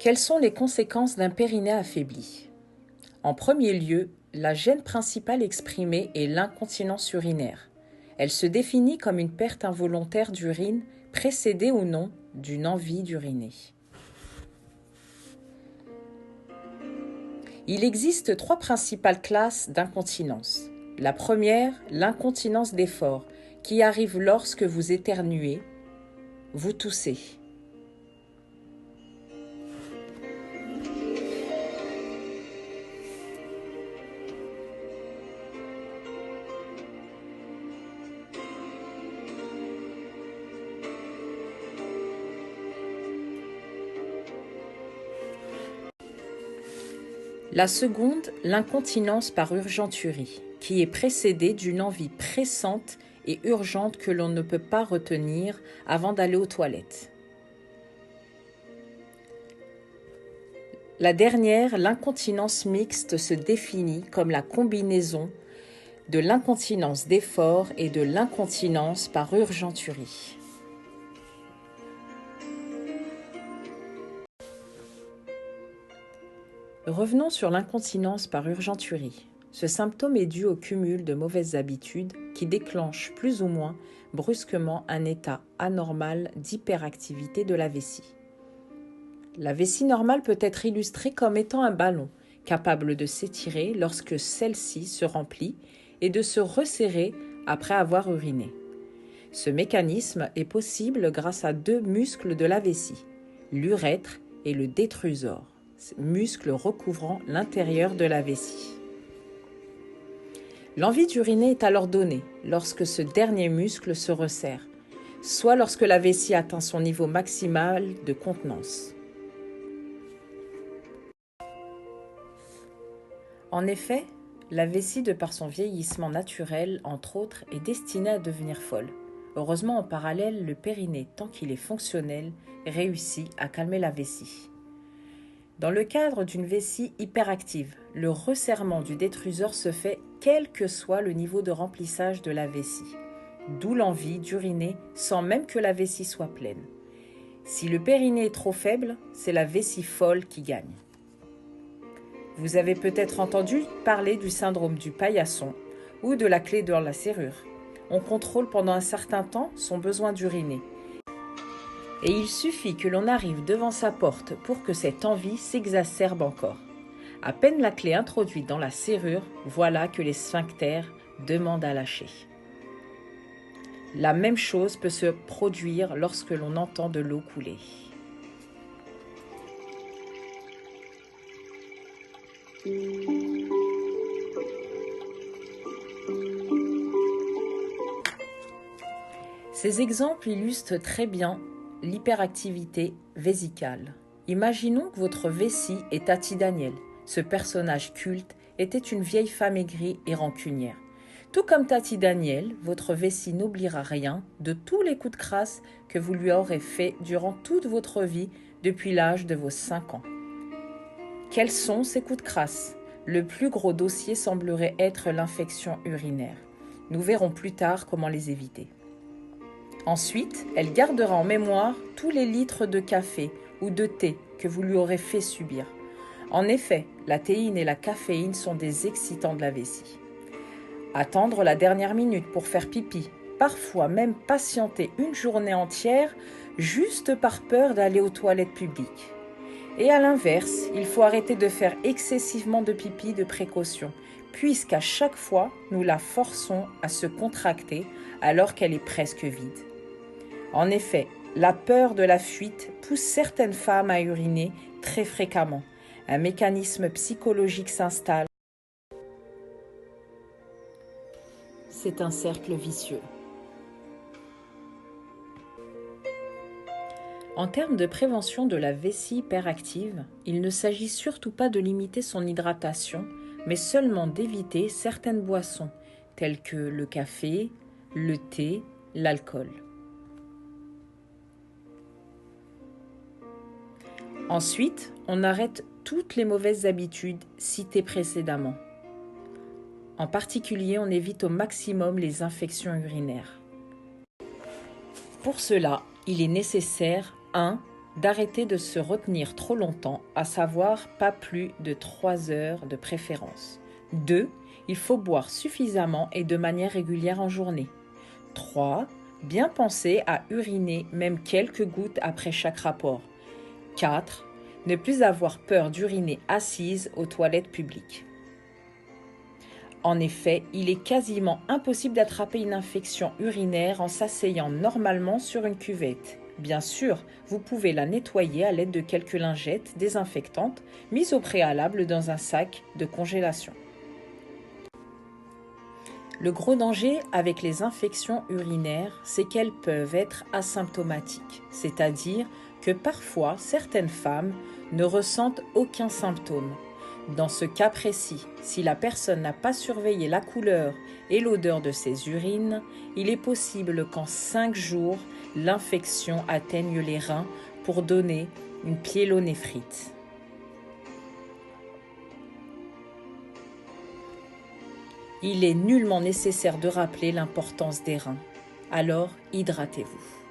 Quelles sont les conséquences d'un périnée affaibli? En premier lieu, la gêne principale exprimée est l'incontinence urinaire. Elle se définit comme une perte involontaire d'urine précédée ou non d'une envie d'uriner. Il existe 3 principales classes d'incontinence. La première, l'incontinence d'effort, qui arrive lorsque vous éternuez, vous toussez. La seconde, l'incontinence par urgenturie, qui est précédée d'une envie pressante et urgente que l'on ne peut pas retenir avant d'aller aux toilettes. La dernière, l'incontinence mixte, se définit comme la combinaison de l'incontinence d'effort et de l'incontinence par urgenturie. Revenons sur l'incontinence par urgenturie. Ce symptôme est dû au cumul de mauvaises habitudes qui déclenchent plus ou moins brusquement un état anormal d'hyperactivité de la vessie. La vessie normale peut être illustrée comme étant un ballon, capable de s'étirer lorsque celle-ci se remplit et de se resserrer après avoir uriné. Ce mécanisme est possible grâce à 2 muscles de la vessie, l'urètre et le détrusor, muscles recouvrant l'intérieur de la vessie. L'envie d'uriner est alors donnée lorsque ce dernier muscle se resserre, soit lorsque la vessie atteint son niveau maximal de contenance. En effet, la vessie, de par son vieillissement naturel, entre autres, est destinée à devenir folle. Heureusement, en parallèle, le périnée, tant qu'il est fonctionnel, réussit à calmer la vessie. Dans le cadre d'une vessie hyperactive, le resserrement du détrusor se fait quel que soit le niveau de remplissage de la vessie, d'où l'envie d'uriner sans même que la vessie soit pleine. Si le périnée est trop faible, c'est la vessie folle qui gagne. Vous avez peut-être entendu parler du syndrome du paillasson ou de la clé dans la serrure. On contrôle pendant un certain temps son besoin d'uriner. Et il suffit que l'on arrive devant sa porte pour que cette envie s'exacerbe encore. À peine la clé introduite dans la serrure, voilà que les sphincters demandent à lâcher. La même chose peut se produire lorsque l'on entend de l'eau couler. Ces exemples illustrent très bien l'hyperactivité vésicale. Imaginons que votre vessie est Tati Daniel. Ce personnage culte était une vieille femme aigrie et rancunière. Tout comme Tati Daniel, votre vessie n'oubliera rien de tous les coups de crasse que vous lui aurez fait durant toute votre vie depuis l'âge de vos 5 ans. Quels sont ces coups de crasse? Le plus gros dossier semblerait être l'infection urinaire. Nous verrons plus tard comment les éviter. Ensuite, elle gardera en mémoire tous les litres de café ou de thé que vous lui aurez fait subir. En effet, la théine et la caféine sont des excitants de la vessie. Attendre la dernière minute pour faire pipi, parfois même patienter une journée entière juste par peur d'aller aux toilettes publiques. Et à l'inverse, il faut arrêter de faire excessivement de pipi de précaution, puisqu'à chaque fois, nous la forçons à se contracter alors qu'elle est presque vide. En effet, la peur de la fuite pousse certaines femmes à uriner très fréquemment. Un mécanisme psychologique s'installe. C'est un cercle vicieux. En termes de prévention de la vessie hyperactive, il ne s'agit surtout pas de limiter son hydratation, mais seulement d'éviter certaines boissons, telles que le café, le thé, l'alcool. Ensuite, on arrête toutes les mauvaises habitudes citées précédemment. En particulier, on évite au maximum les infections urinaires. Pour cela, il est nécessaire 1. d'arrêter de se retenir trop longtemps, à savoir pas plus de 3 heures de préférence. 2. Il faut boire suffisamment et de manière régulière en journée. 3. Bien penser à uriner même quelques gouttes après chaque rapport. 4. Ne plus avoir peur d'uriner assise aux toilettes publiques. En effet, il est quasiment impossible d'attraper une infection urinaire en s'asseyant normalement sur une cuvette. Bien sûr, vous pouvez la nettoyer à l'aide de quelques lingettes désinfectantes mises au préalable dans un sac de congélation. Le gros danger avec les infections urinaires, c'est qu'elles peuvent être asymptomatiques, c'est-à-dire que parfois certaines femmes ne ressentent aucun symptôme. Dans ce cas précis, si la personne n'a pas surveillé la couleur et l'odeur de ses urines, il est possible qu'en 5 jours, l'infection atteigne les reins pour donner une pyélonéphrite. Il est nullement nécessaire de rappeler l'importance des reins. Alors, hydratez-vous.